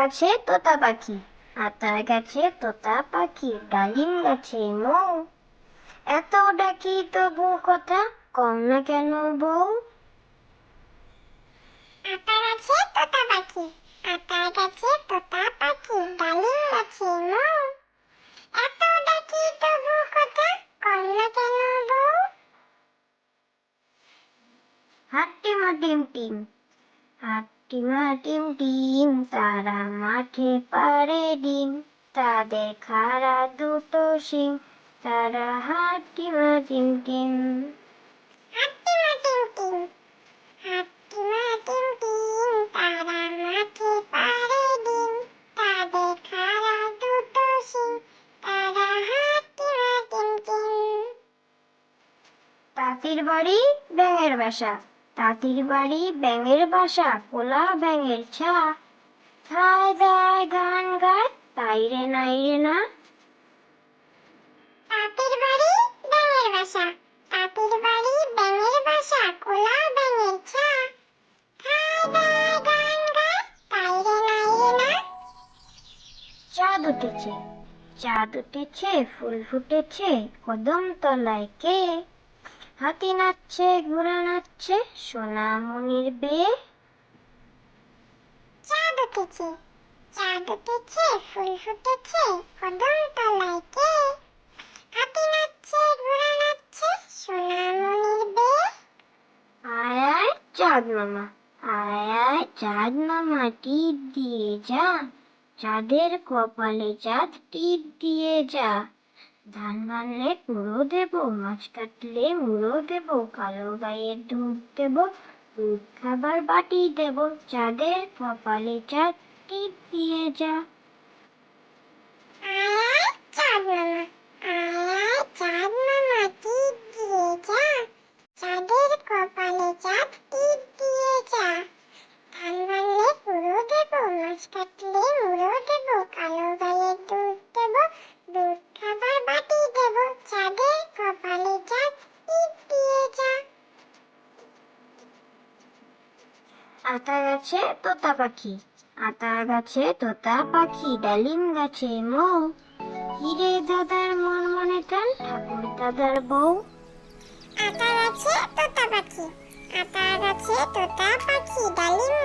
গাছে তোতা পাখি, আতা গাছে তোতা পাখি, ডালিম গাছে মৌ। এত ডাকি তবু কথা কম না কেন বউ? আতা গাছে তোতা পাখি, আতা গাছে তোতা পাখি, ডালিম গাছে মৌ। এত ডাকি তবু কথা কও না কেন বউ? হাট্টিমা টিম টিম, হাট্টিমা টিম টিম, তারা মাঠে পাড়ে ডিম। তাদের খাড়া দুটো শিং, তারা হাট্টিমা টিম টিম। হাট্টিমা টিম টিম, হাট্টিমা টিম টিম, তারা মাঠে পাড়ে ডিম। তাদের খাড়া দুটো শিং, তারা হাট্টিমা টিম টিম। তাঁতির বাড়ি ব্যাঙের বাসা, তাঁতির বাড়ি ব্যাঙের বাসা, কোলা ব্যাঙের ছা। ঠায় দায় গান গায়, তাই রে নাই রে না। তাঁতির বাড়ি ব্যাঙের বাসা, তাঁতির বাড়ি ব্যাঙের বাসা, কোলা ব্যাঙের ছা। ঠায় দায় গান গায়, তাই রে নাই রে না। চাঁদ উঠেছে, চাঁদ উঠেছে, ফুল ফুটেছে, কদম তলায় কে? হাতি নাচছে, ঘোড়া নাচছে, সোনামণির বেয়ে। চাঁদ উঠেছে, চাঁদ উঠেছে, ফুল ফুটেছে, কদম তলায় কে? হাতি নাচছে, ঘোড়া নাচছে, সোনামণির বেয়ে। আয় আয় চাঁদ মামা, আয় আয় চাঁদ মামা, টিপ দিয়ে যা, চাঁদের কপালে চাঁদ টিপ দিয়ে যা। ধান ভাঙলে কুড়ো দেবো, মাছ কাটলে মুড়ো দেবো, কালো গায়ে দুধ দেবো, দুধ খাবার বাটি দেবো, চাঁদের কপালে চাঁদ টিপ দিয়ে যা। আয় আয় চাঁদ মামা, আয় আয় চাঁদ মামা, টিপ দিয়ে যা, চাঁদের কপালে চাঁদ টিপ দিয়ে যা। ধান ভাঙলে কুড়ো দেবো, মাছ কাটলে মুড়ো দেবো, কালো গায়ে দুধ দেবো, দুধ খাবার বাটি দেবো, চাঁদের কপালে চাঁদ টিপ দিয়ে যা। আতা গাছে তোতা পাখি, আতা গাছে তোতা পাখি, ডালিম গাছে মৌ। হিরে দাদার মন মনে টান, ঠাকুর দাদার বউ। আতা গাছে তোতা পাখি, আতা গাছে তোতা পাখি, ডালিম